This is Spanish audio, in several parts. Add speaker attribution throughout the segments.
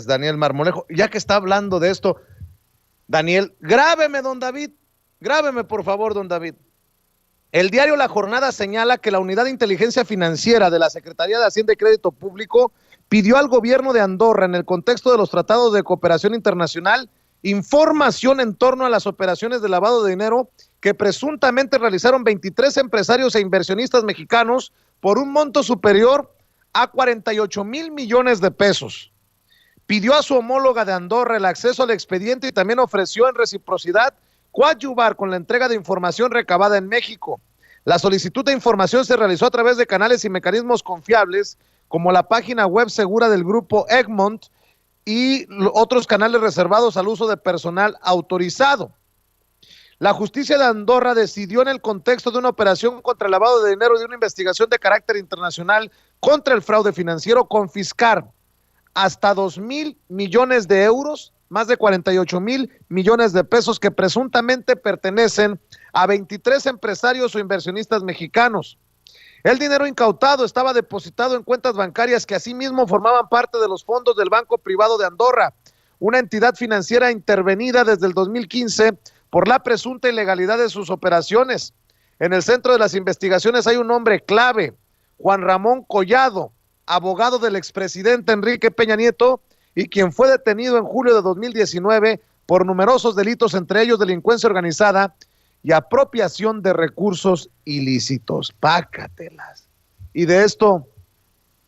Speaker 1: Daniel Marmolejo. Ya que está hablando de esto, Daniel, grábeme, don David, grábeme por favor, don David. El diario La Jornada señala que la Unidad de Inteligencia Financiera de la Secretaría de Hacienda y Crédito Público pidió al gobierno de Andorra, en el contexto de los tratados de cooperación internacional, información en torno a las operaciones de lavado de dinero que presuntamente realizaron 23 empresarios e inversionistas mexicanos por un monto superior a 48 mil millones de pesos. Pidió a su homóloga de Andorra el acceso al expediente y también ofreció en reciprocidad coadyuvar con la entrega de información recabada en México. La solicitud de información se realizó a través de canales y mecanismos confiables, como la página web segura del grupo Egmont y otros canales reservados al uso de personal autorizado. La justicia de Andorra decidió, en el contexto de una operación contra el lavado de dinero y de una investigación de carácter internacional contra el fraude financiero, confiscar hasta 2,000 millones de euros, más de 48 mil millones de pesos que presuntamente pertenecen a 23 empresarios o inversionistas mexicanos. El dinero incautado estaba depositado en cuentas bancarias que asimismo formaban parte de los fondos del Banco Privado de Andorra, una entidad financiera intervenida desde el 2015 por la presunta ilegalidad de sus operaciones. En el centro de las investigaciones hay un hombre clave, Juan Ramón Collado, abogado del expresidente Enrique Peña Nieto, y quien fue detenido en julio de 2019 por numerosos delitos, entre ellos delincuencia organizada y apropiación de recursos ilícitos. Pácatelas. Y de esto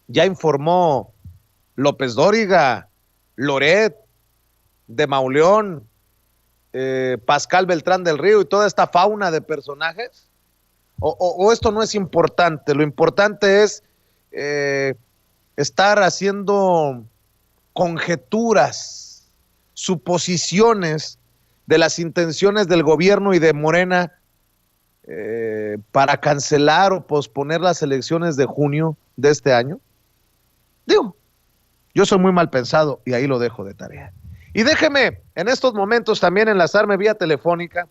Speaker 1: ya informó López Dóriga, Loret, de Mauleón, Pascal Beltrán del Río y toda esta fauna de personajes. O esto no es importante. Lo importante es estar haciendo conjeturas, suposiciones de las intenciones del gobierno y de Morena para cancelar o posponer las elecciones de junio de este año. Digo, yo soy muy mal pensado y ahí lo dejo de tarea. Y déjeme en estos momentos también enlazarme vía telefónica.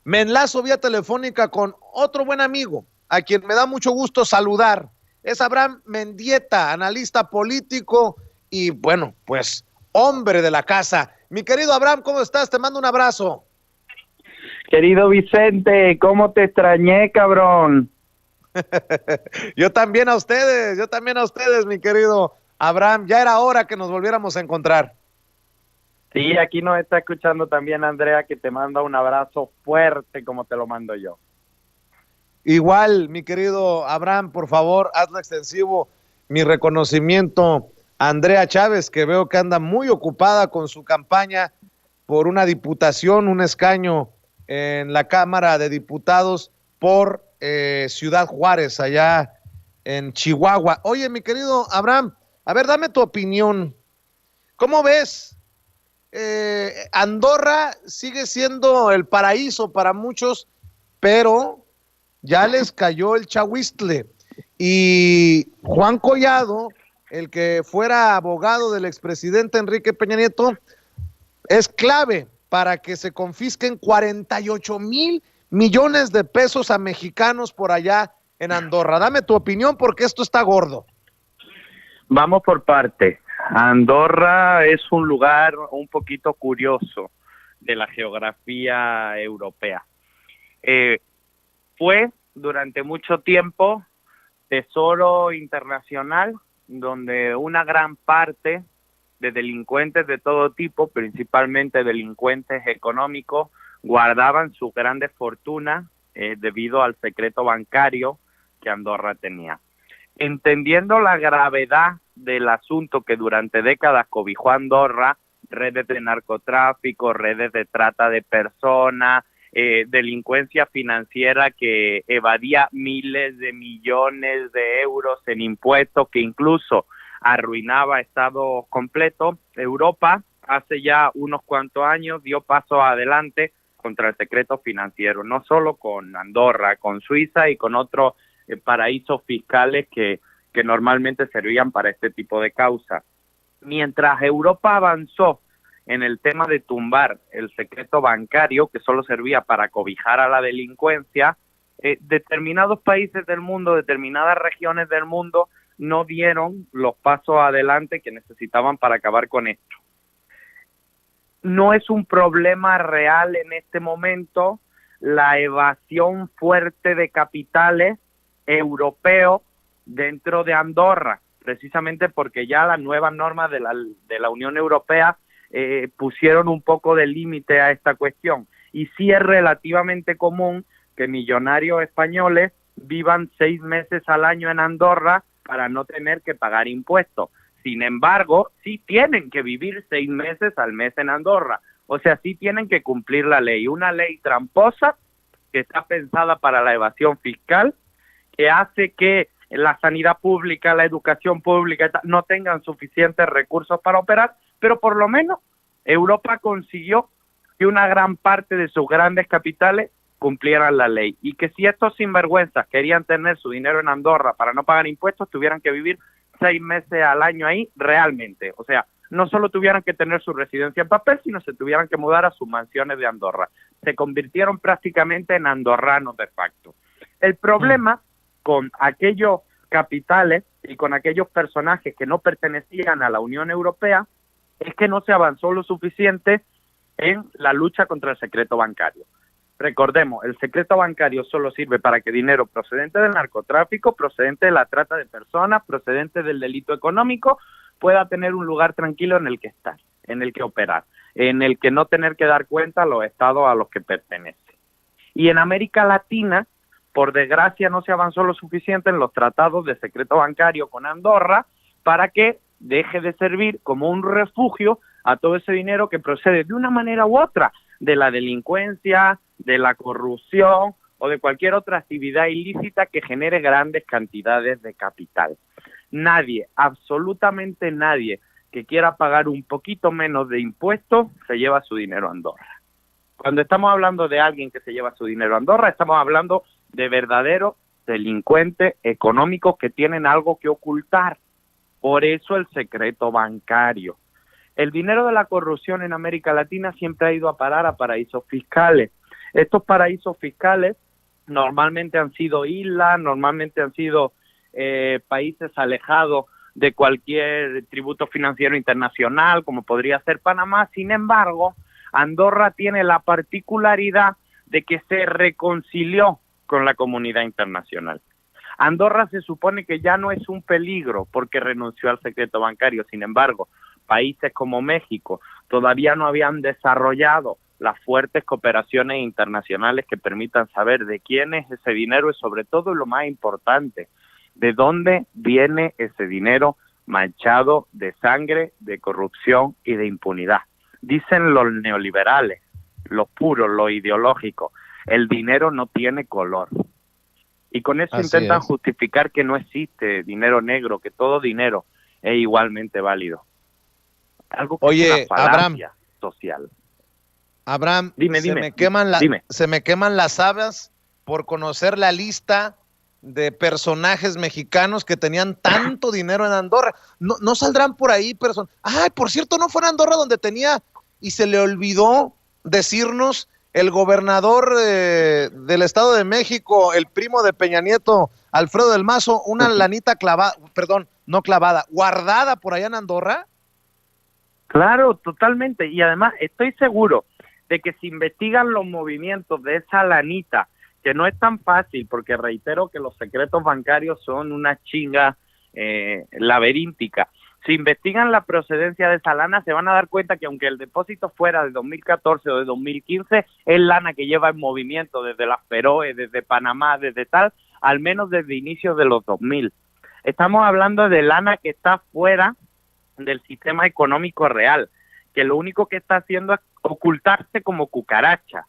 Speaker 1: Me enlazo vía telefónica con otro buen amigo, a quien me da mucho gusto saludar. Es Abraham Mendieta, analista político y, bueno, pues, hombre de la casa. Mi querido Abraham, ¿cómo estás? Te mando un abrazo.
Speaker 2: Querido Vicente, ¿cómo te extrañé, cabrón?
Speaker 1: Yo también a ustedes, mi querido Abraham. Ya era hora que nos volviéramos a encontrar.
Speaker 2: Sí, aquí nos está escuchando también Andrea, que te manda un abrazo fuerte como te lo mando yo.
Speaker 1: Igual, mi querido Abraham, por favor, hazlo extensivo mi reconocimiento a Andrea Chávez, que veo que anda muy ocupada con su campaña por una diputación, un escaño en la Cámara de Diputados por Ciudad Juárez, allá en Chihuahua. Oye, mi querido Abraham, a ver, dame tu opinión. ¿Cómo ves? Andorra sigue siendo el paraíso para muchos, pero ya les cayó el chahuistle. Y Juan Collado, el que fuera abogado del expresidente Enrique Peña Nieto, es clave para que se confisquen 48 mil millones de pesos a mexicanos por allá en Andorra. Dame tu opinión porque esto está gordo.
Speaker 2: Vamos por parte. Andorra es un lugar un poquito curioso de la geografía europea. Fue durante mucho tiempo tesoro internacional, donde una gran parte de delincuentes de todo tipo, principalmente delincuentes económicos, guardaban sus grandes fortunas debido al secreto bancario que Andorra tenía. Entendiendo la gravedad del asunto que durante décadas cobijó Andorra, redes de narcotráfico, redes de trata de personas, delincuencia financiera que evadía miles de millones de euros en impuestos, que incluso arruinaba estados completos, Europa hace ya unos cuantos años dio paso adelante contra el secreto financiero, no solo con Andorra, con Suiza y con otros paraísos fiscales que normalmente servían para este tipo de causas. Mientras Europa avanzó en el tema de tumbar el secreto bancario, que solo servía para cobijar a la delincuencia, determinados países del mundo, determinadas regiones del mundo no dieron los pasos adelante que necesitaban para acabar con esto. No es un problema real en este momento la evasión fuerte de capitales europeos dentro de Andorra, precisamente porque ya las nuevas normas de la Unión Europea pusieron un poco de límite a esta cuestión. Y sí es relativamente común que millonarios españoles vivan 6 meses al año en Andorra para no tener que pagar impuestos. Sin embargo, sí tienen que vivir 6 meses al mes en Andorra. O sea, sí tienen que cumplir la ley. Una ley tramposa que está pensada para la evasión fiscal, que hace que la sanidad pública, la educación pública no tengan suficientes recursos para operar, pero por lo menos Europa consiguió que una gran parte de sus grandes capitales cumplieran la ley, y que si estos sinvergüenzas querían tener su dinero en Andorra para no pagar impuestos, tuvieran que vivir 6 meses al año ahí realmente. O sea, no solo tuvieran que tener su residencia en papel, sino se tuvieran que mudar a sus mansiones de Andorra. Se convirtieron prácticamente en andorranos de facto. El problema con aquellos capitales y con aquellos personajes que no pertenecían a la Unión Europea es que no se avanzó lo suficiente en la lucha contra el secreto bancario. Recordemos, el secreto bancario solo sirve para que dinero procedente del narcotráfico, procedente de la trata de personas, procedente del delito económico, pueda tener un lugar tranquilo en el que estar, en el que operar, en el que no tener que dar cuenta a los estados a los que pertenece. Y en América Latina, por desgracia, no se avanzó lo suficiente en los tratados de secreto bancario con Andorra para que deje de servir como un refugio a todo ese dinero que procede de una manera u otra de la delincuencia, de la corrupción o de cualquier otra actividad ilícita que genere grandes cantidades de capital. Nadie, absolutamente nadie, que quiera pagar un poquito menos de impuestos se lleva su dinero a Andorra. Cuando estamos hablando de alguien que se lleva su dinero a Andorra, estamos hablando de verdaderos delincuentes económicos que tienen algo que ocultar. Por eso el secreto bancario. El dinero de la corrupción en América Latina siempre ha ido a parar a paraísos fiscales. Estos paraísos fiscales normalmente han sido islas, normalmente han sido países alejados de cualquier tributo financiero internacional, como podría ser Panamá. Sin embargo, Andorra tiene la particularidad de que se reconcilió con la comunidad internacional. Andorra se supone que ya no es un peligro porque renunció al secreto bancario. Sin embargo, países como México todavía no habían desarrollado las fuertes cooperaciones internacionales que permitan saber de quién es ese dinero y, sobre todo, lo más importante, de dónde viene ese dinero manchado de sangre, de corrupción y de impunidad. Dicen los neoliberales, los puros, los ideológicos, el dinero no tiene color. Y con eso intentan justificar que no existe dinero negro, que todo dinero es igualmente válido. Algo que es una falacia social.
Speaker 1: Abraham,
Speaker 2: dime.
Speaker 1: Se me queman las habas por conocer la lista de personajes mexicanos que tenían tanto dinero en Andorra. No saldrán por ahí personas. Ay, por cierto, no fue en Andorra donde tenía, y se le olvidó decirnos, el gobernador del Estado de México, el primo de Peña Nieto, Alfredo del Mazo, una lanita guardada por allá en Andorra.
Speaker 2: Claro, totalmente. Y además estoy seguro de que si investigan los movimientos de esa lanita, que no es tan fácil, porque reitero que los secretos bancarios son una chinga laberíntica. Si investigan la procedencia de esa lana, se van a dar cuenta que aunque el depósito fuera de 2014 o de 2015, es lana que lleva en movimiento desde las Feroe, desde Panamá, desde tal, al menos desde inicios de los 2000. Estamos hablando de lana que está fuera del sistema económico real, que lo único que está haciendo es ocultarse como cucaracha.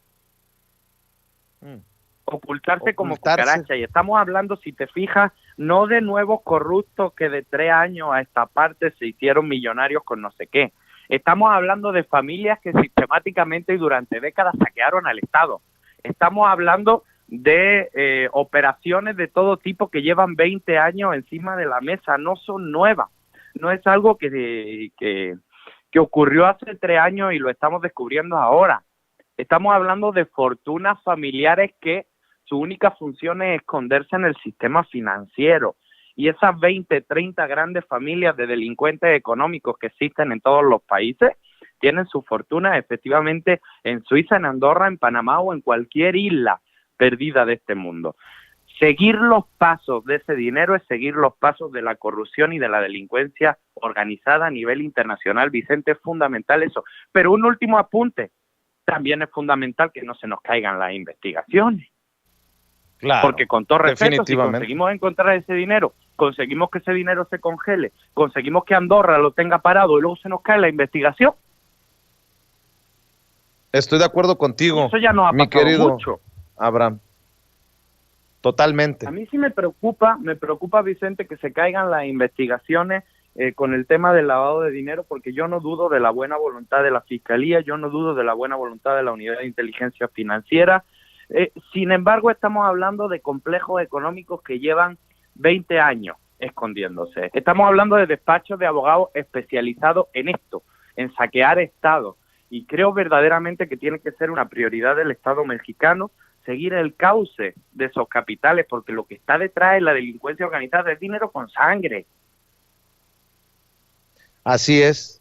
Speaker 2: Ocultarse como cucaracha. Y estamos hablando, si te fijas, no de nuevos corruptos que de 3 años a esta parte se hicieron millonarios con no sé qué. Estamos hablando de familias que sistemáticamente y durante décadas saquearon al Estado. Estamos hablando de operaciones de todo tipo que llevan 20 años encima de la mesa, no son nuevas. No es algo que ocurrió hace 3 años y lo estamos descubriendo ahora. Estamos hablando de fortunas familiares que su única función es esconderse en el sistema financiero Y esas 20, 30 grandes familias de delincuentes económicos que existen en todos los países tienen su fortuna efectivamente en Suiza, en Andorra, en Panamá o en cualquier isla perdida de este mundo. Seguir los pasos de ese dinero es seguir los pasos de la corrupción y de la delincuencia organizada a nivel internacional. Vicente, es fundamental eso. Pero un último apunte, también es fundamental que no se nos caigan las investigaciones.
Speaker 1: Claro,
Speaker 2: porque con todo respeto, si conseguimos encontrar ese dinero, conseguimos que ese dinero se congele, conseguimos que Andorra lo tenga parado y luego se nos cae la investigación.
Speaker 1: Estoy de acuerdo contigo,
Speaker 2: eso ya nos ha
Speaker 1: mi
Speaker 2: pasado
Speaker 1: querido
Speaker 2: mucho.
Speaker 1: Abraham. Totalmente.
Speaker 2: A mí sí me preocupa, Vicente, que se caigan las investigaciones con el tema del lavado de dinero, porque yo no dudo de la buena voluntad de la Fiscalía, yo no dudo de la buena voluntad de la Unidad de Inteligencia Financiera. Sin embargo, estamos hablando de complejos económicos que llevan 20 años escondiéndose. Estamos hablando de despachos de abogados especializados en esto, en saquear estados. Y creo verdaderamente que tiene que ser una prioridad del Estado mexicano seguir el cauce de esos capitales, porque lo que está detrás de la delincuencia organizada es dinero con sangre.
Speaker 1: Así es,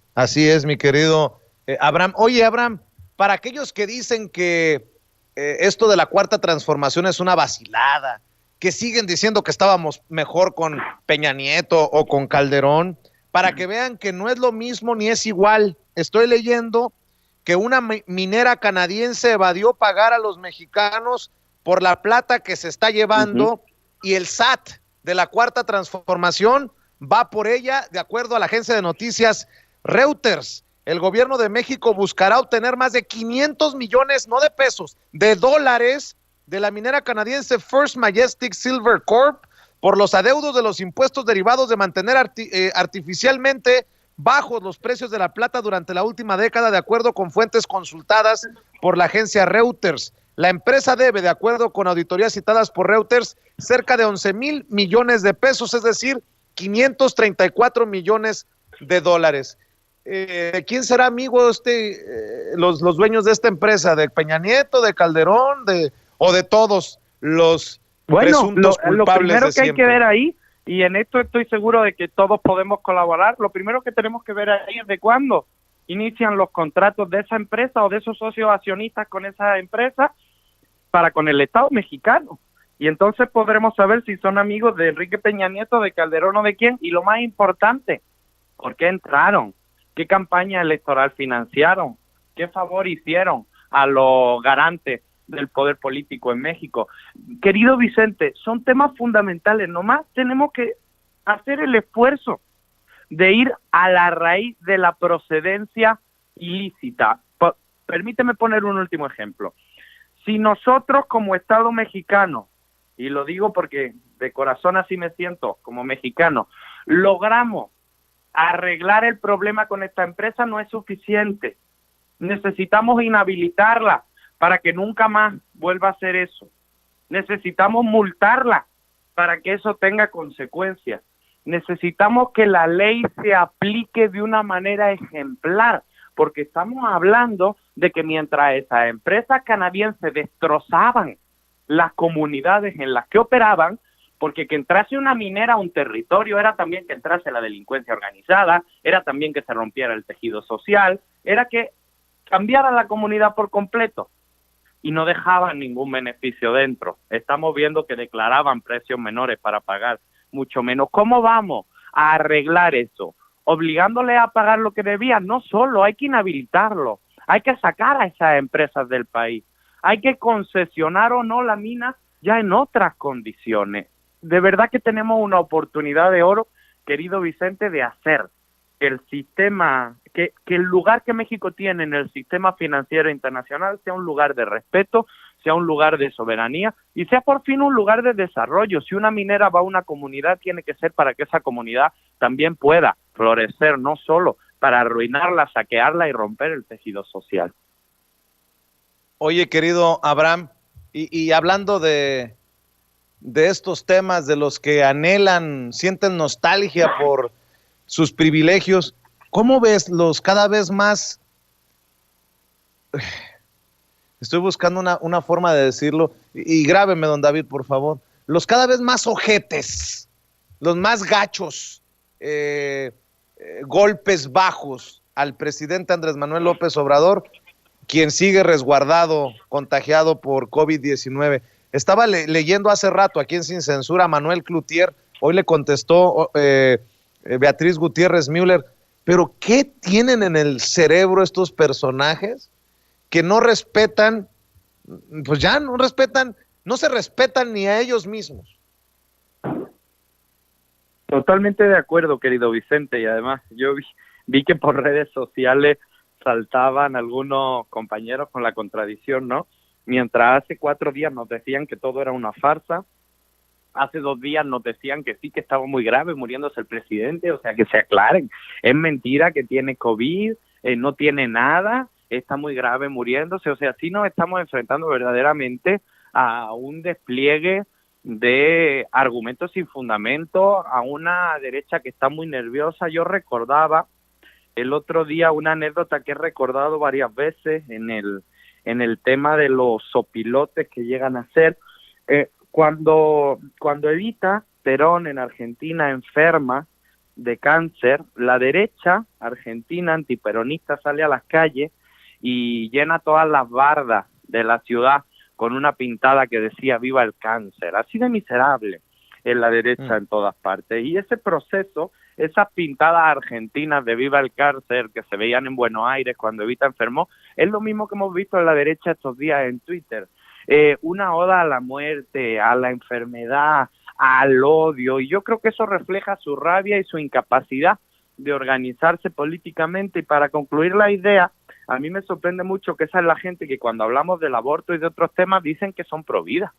Speaker 1: mi querido Abraham. Oye, Abraham, para aquellos que dicen que esto de la Cuarta Transformación es una vacilada, que siguen diciendo que estábamos mejor con Peña Nieto o con Calderón, para que vean que no es lo mismo ni es igual. Estoy leyendo que una minera canadiense evadió pagar a los mexicanos por la plata que se está llevando, y el SAT de la Cuarta Transformación va por ella, de acuerdo a la agencia de noticias Reuters. El gobierno de México buscará obtener más de 500 millones, no de pesos, de dólares, de la minera canadiense First Majestic Silver Corp por los adeudos de los impuestos derivados de mantener artificialmente bajos los precios de la plata durante la última década, de acuerdo con fuentes consultadas por la agencia Reuters. La empresa debe, de acuerdo con auditorías citadas por Reuters, cerca de 11,000 millones de pesos, es decir, 534 millones de dólares. ¿Quién será amigo los dueños de esta empresa? ¿De Peña Nieto, de Calderón, o de todos los presuntos culpables?
Speaker 2: Lo primero que hay
Speaker 1: siempre
Speaker 2: que ver ahí, y en esto estoy seguro de que todos podemos colaborar, lo primero que tenemos que ver ahí es de cuándo inician los contratos de esa empresa o de esos socios accionistas con esa empresa para con el Estado mexicano. Y entonces podremos saber si son amigos de Enrique Peña Nieto, de Calderón o de quién. Y lo más importante, ¿por qué entraron? ¿Qué campaña electoral financiaron? ¿Qué favor hicieron a los garantes del poder político en México? Querido Vicente, son temas fundamentales. Nomás tenemos que hacer el esfuerzo de ir a la raíz de la procedencia ilícita. Permíteme poner un último ejemplo. Si nosotros como Estado mexicano, y lo digo porque de corazón así me siento como mexicano, logramos arreglar el problema con esta empresa, no es suficiente. Necesitamos inhabilitarla para que nunca más vuelva a hacer eso. Necesitamos multarla para que eso tenga consecuencias. Necesitamos que la ley se aplique de una manera ejemplar, porque estamos hablando de que mientras esas empresas canadienses destrozaban las comunidades en las que operaban, porque que entrase una minera a un territorio era también que entrase la delincuencia organizada, era también que se rompiera el tejido social, era que cambiara la comunidad por completo y no dejaban ningún beneficio dentro. Estamos viendo que declaraban precios menores para pagar mucho menos. ¿Cómo vamos a arreglar eso? Obligándole a pagar lo que debían. No solo, hay que inhabilitarlo, hay que sacar a esas empresas del país, hay que concesionar o no la mina ya en otras condiciones. De verdad que tenemos una oportunidad de oro, querido Vicente, de hacer que el sistema, que el lugar que México tiene en el sistema financiero internacional sea un lugar de respeto, sea un lugar de soberanía y sea por fin un lugar de desarrollo. Si una minera va a una comunidad, tiene que ser para que esa comunidad también pueda florecer, no solo para arruinarla, saquearla y romper el tejido social.
Speaker 1: Oye, querido Abraham, y hablando de estos temas de los que anhelan, sienten nostalgia por sus privilegios, ¿cómo ves los cada vez más, estoy buscando una forma de decirlo, y grábeme, don David, por favor, los cada vez más ojetes los más gachos golpes bajos al presidente Andrés Manuel López Obrador, quien sigue resguardado, contagiado por COVID-19. Estaba leyendo hace rato aquí en Sin Censura a Manuel Cloutier, hoy le contestó Beatriz Gutiérrez Müller, pero ¿qué tienen en el cerebro estos personajes que no respetan, pues ya no respetan, no se respetan ni a ellos mismos?
Speaker 2: Totalmente de acuerdo, querido Vicente, y además yo vi que por redes sociales saltaban algunos compañeros con la contradicción, ¿no? Mientras hace 4 días nos decían que todo era una farsa, hace 2 días nos decían que sí, que estaba muy grave muriéndose el presidente, o sea, que se aclaren, es mentira que tiene COVID, no tiene nada, está muy grave muriéndose, o sea, sí nos estamos enfrentando verdaderamente a un despliegue de argumentos sin fundamento, a una derecha que está muy nerviosa. Yo recordaba el otro día una anécdota que he recordado varias veces en el tema de los sopilotes que llegan a ser, cuando Evita Perón en Argentina enferma de cáncer, la derecha argentina antiperonista sale a las calles y llena todas las bardas de la ciudad con una pintada que decía "Viva el cáncer", así de miserable en la derecha en todas partes. Y ese proceso, esas pintadas argentinas de "Viva el cáncer" que se veían en Buenos Aires cuando Evita enfermó, es lo mismo que hemos visto en la derecha estos días en Twitter. Una oda a la muerte, a la enfermedad, al odio, y yo creo que eso refleja su rabia y su incapacidad de organizarse políticamente. Y para concluir la idea, a mí me sorprende mucho que esa es la gente que cuando hablamos del aborto y de otros temas dicen que son pro vida.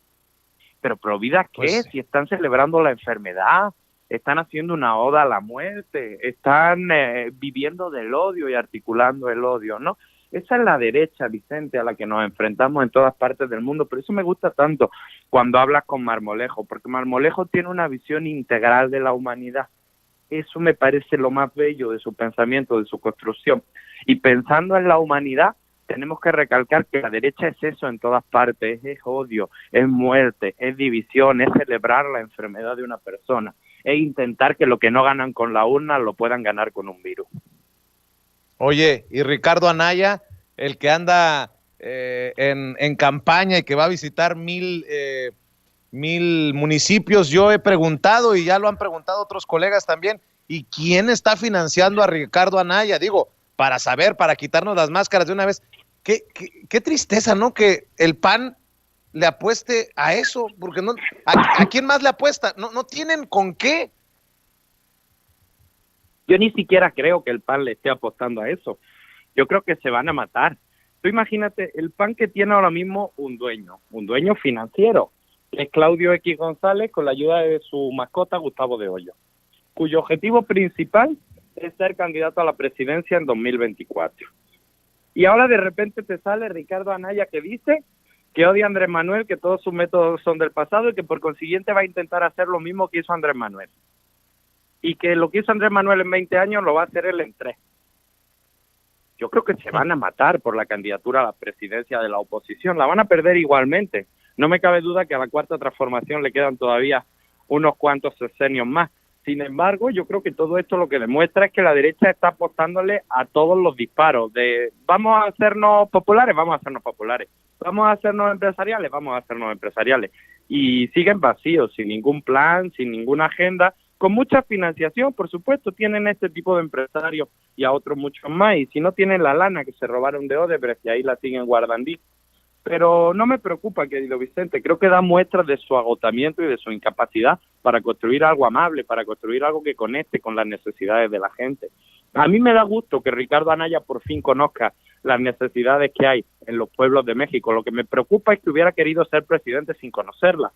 Speaker 2: ¿Pero pro vida qué? Pues, si están celebrando la enfermedad, están haciendo una oda a la muerte, están viviendo del odio y articulando el odio, ¿no? Esa es la derecha, Vicente, a la que nos enfrentamos en todas partes del mundo. Por eso me gusta tanto cuando hablas con Marmolejo, porque Marmolejo tiene una visión integral de la humanidad. Eso me parece lo más bello de su pensamiento, de su construcción. Y pensando en la humanidad, tenemos que recalcar que la derecha es eso en todas partes, es odio, es muerte, es división, es celebrar la enfermedad de una persona, es intentar que lo que no ganan con la urna lo puedan ganar con un virus.
Speaker 1: Oye, y Ricardo Anaya, el que anda en campaña y que va a visitar 1000 municipios, yo he preguntado y ya lo han preguntado otros colegas también, ¿y quién está financiando a Ricardo Anaya? Digo, para saber, para quitarnos las máscaras de una vez. Qué tristeza, ¿no? Que el PAN le apueste a eso, porque no, ¿a quién más le apuesta? No tienen con qué.
Speaker 2: Yo ni siquiera creo que el PAN le esté apostando a eso. Yo creo que se van a matar. Tú imagínate, el PAN que tiene ahora mismo un dueño financiero, que es Claudio X González, con la ayuda de su mascota Gustavo de Hoyos, cuyo objetivo principal es ser candidato a la presidencia en 2024. Y ahora de repente te sale Ricardo Anaya que dice que odia a Andrés Manuel, que todos sus métodos son del pasado y que por consiguiente va a intentar hacer lo mismo que hizo Andrés Manuel. Y que lo que hizo Andrés Manuel en 20 años lo va a hacer él en 3. Yo creo que se van a matar por la candidatura a la presidencia de la oposición. La van a perder igualmente. No me cabe duda que a la Cuarta Transformación le quedan todavía unos cuantos sexenios más. Sin embargo, yo creo que todo esto lo que demuestra es que la derecha está apostándole a todos los disparos de vamos a hacernos populares, vamos a hacernos populares. Vamos a hacernos empresariales, vamos a hacernos empresariales. Y siguen vacíos, sin ningún plan, sin ninguna agenda, con mucha financiación, por supuesto, tienen este tipo de empresarios y a otros muchos más, y si no tienen la lana que se robaron de Odebrecht y ahí la siguen guardando. Pero no me preocupa, querido Vicente, creo que da muestras de su agotamiento y de su incapacidad para construir algo amable, para construir algo que conecte con las necesidades de la gente. A mí me da gusto que Ricardo Anaya por fin conozca las necesidades que hay en los pueblos de México. Lo que me preocupa es que hubiera querido ser presidente sin conocerlas.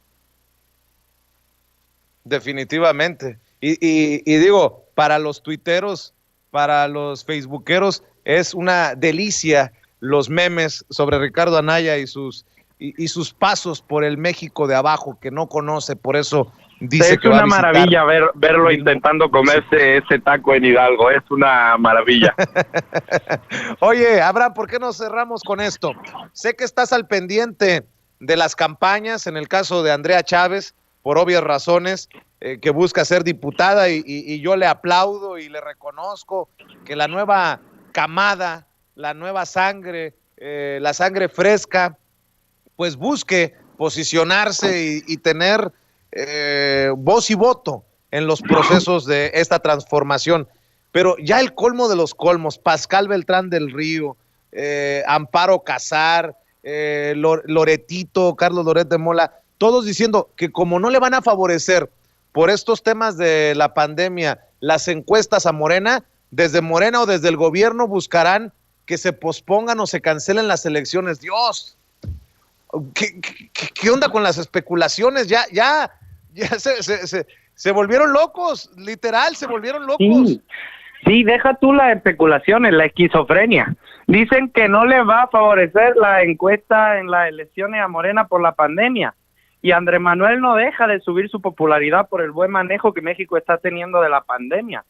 Speaker 1: Definitivamente. Y digo, para los tuiteros, para los facebookeros, es una delicia los memes sobre Ricardo Anaya y sus pasos por el México de abajo que no conoce, por eso dice que va a visitar.
Speaker 2: Es una maravilla verlo intentando comerse ese taco en Hidalgo, es una maravilla.
Speaker 1: Oye, Abraham, ¿por qué no cerramos con esto? Sé que estás al pendiente de las campañas, en el caso de Andrea Chávez, por obvias razones, que busca ser diputada y yo le aplaudo y le reconozco que la nueva camada, la nueva sangre, la sangre fresca, pues busque posicionarse y tener voz y voto en los procesos de esta transformación. Pero ya el colmo de los colmos, Pascal Beltrán del Río, Amparo Casar, Loretito, Carlos Loret de Mola, todos diciendo que como no le van a favorecer por estos temas de la pandemia las encuestas a Morena, desde Morena o desde el gobierno buscarán que se pospongan o se cancelen las elecciones. Dios, ¿qué onda con las especulaciones? Ya se volvieron locos, literal, se volvieron locos.
Speaker 2: Sí, deja tú las especulaciones, la esquizofrenia. Dicen que no le va a favorecer la encuesta en las elecciones a Morena por la pandemia. Y Andrés Manuel no deja de subir su popularidad por el buen manejo que México está teniendo de la pandemia.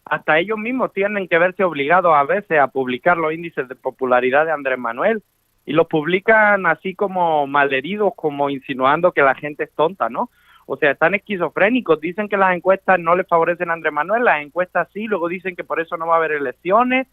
Speaker 2: Hasta ellos mismos tienen que verse obligados a veces a publicar los índices de popularidad de Andrés Manuel. Y los publican así como malheridos, como insinuando que la gente es tonta, ¿no? O sea, están esquizofrénicos, dicen que las encuestas no le favorecen a Andrés Manuel, las encuestas sí, luego dicen que por eso no va a haber elecciones.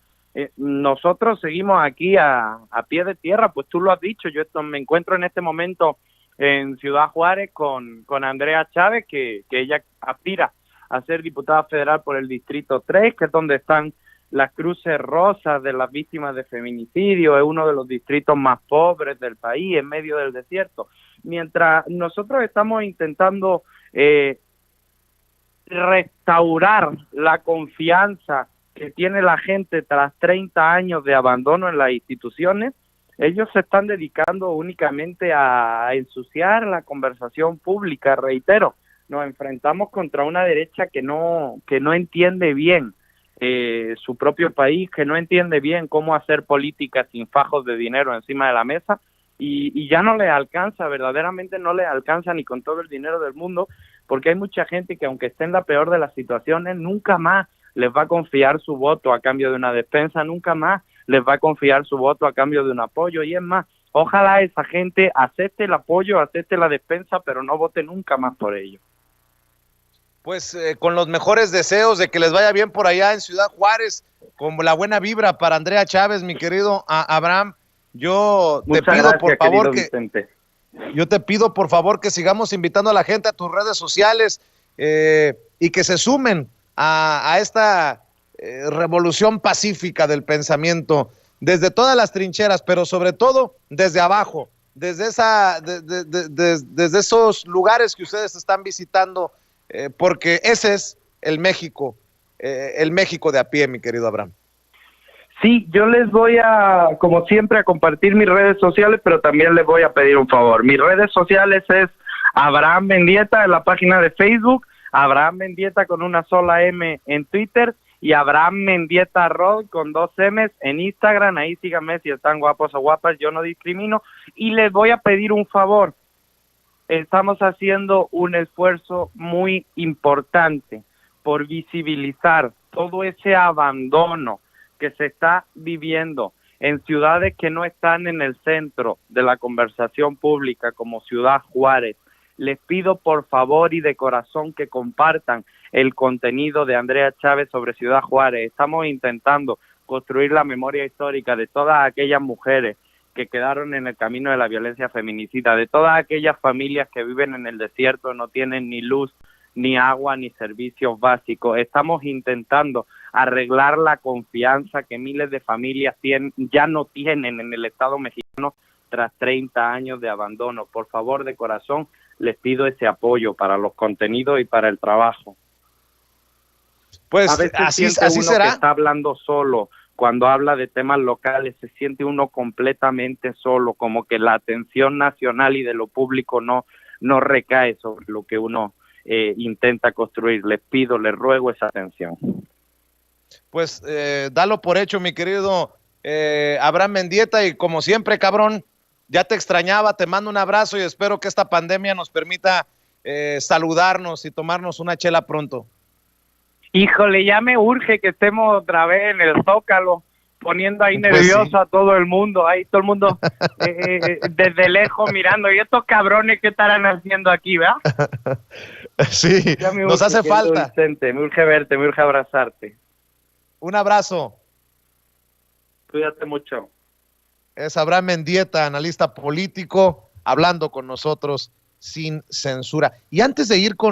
Speaker 2: Nosotros seguimos aquí a pie de tierra, pues tú lo has dicho, yo me encuentro en este momento en Ciudad Juárez con Andrea Chávez, que ella aspira a ser diputada federal por el Distrito 3, que es donde están las cruces rosas de las víctimas de feminicidio, es uno de los distritos más pobres del país, en medio del desierto. Mientras nosotros estamos intentando restaurar la confianza que tiene la gente tras 30 años de abandono en las instituciones, ellos se están dedicando únicamente a ensuciar la conversación pública. Reitero, nos enfrentamos contra una derecha que no entiende bien su propio país, que no entiende bien cómo hacer política sin fajos de dinero encima de la mesa, y ya no les alcanza, verdaderamente no les alcanza ni con todo el dinero del mundo, porque hay mucha gente que aunque esté en la peor de las situaciones, nunca más les va a confiar su voto a cambio de una despensa, nunca más les va a confiar su voto a cambio de un apoyo, y es más, ojalá esa gente acepte el apoyo, acepte la despensa, pero no vote nunca más por ello.
Speaker 1: Pues con los mejores deseos de que les vaya bien por allá en Ciudad Juárez, con la buena vibra para Andrea Chávez, mi querido Abraham. Yo te pido por favor que sigamos invitando a la gente a tus redes sociales y que se sumen a esta revolución pacífica del pensamiento desde todas las trincheras, pero sobre todo desde abajo, desde desde esos lugares que ustedes están visitando, porque ese es el México de a pie, mi querido Abraham.
Speaker 2: Sí, yo les voy como siempre, a compartir mis redes sociales, pero también les voy a pedir un favor. Mis redes sociales es Abraham Mendieta en la página de Facebook, Abraham Mendieta con una sola M en Twitter y Abraham Mendieta Rod con 2 M's en Instagram. Ahí síganme si están guapos o guapas, yo no discrimino. Y les voy a pedir un favor. Estamos haciendo un esfuerzo muy importante por visibilizar todo ese abandono que se está viviendo en ciudades que no están en el centro de la conversación pública, como Ciudad Juárez. Les pido por favor y de corazón que compartan el contenido de Andrea Chávez sobre Ciudad Juárez. Estamos intentando construir la memoria histórica de todas aquellas mujeres que quedaron en el camino de la violencia feminicida, de todas aquellas familias que viven en el desierto, no tienen ni luz, ni agua, ni servicios básicos. Estamos intentando arreglar la confianza que miles de familias ya no tienen en el Estado mexicano tras 30 años de abandono. Por favor, de corazón, les pido ese apoyo para los contenidos y para el trabajo.
Speaker 1: Pues
Speaker 2: a veces
Speaker 1: así
Speaker 2: uno
Speaker 1: será.
Speaker 2: Que está hablando solo. Cuando habla de temas locales se siente uno completamente solo, como que la atención nacional y de lo público no recae sobre lo que uno intenta construir. Les pido, les ruego esa atención.
Speaker 1: Pues dalo por hecho, mi querido Abraham Mendieta, y como siempre, cabrón, ya te extrañaba, te mando un abrazo y espero que esta pandemia nos permita saludarnos y tomarnos una chela pronto. Híjole, ya me urge que estemos otra vez en el Zócalo, poniendo ahí nervioso a todo el mundo, ahí todo el mundo desde lejos mirando, y estos cabrones, ¿qué estarán haciendo aquí, verdad? Sí,
Speaker 2: Ya me
Speaker 1: nos
Speaker 2: urge,
Speaker 1: hace
Speaker 2: querido
Speaker 1: falta.
Speaker 2: Vicente, me urge verte, me urge abrazarte.
Speaker 1: Un abrazo.
Speaker 2: Cuídate mucho.
Speaker 1: Es Abraham Mendieta, analista político, hablando con nosotros sin censura. Y antes de ir con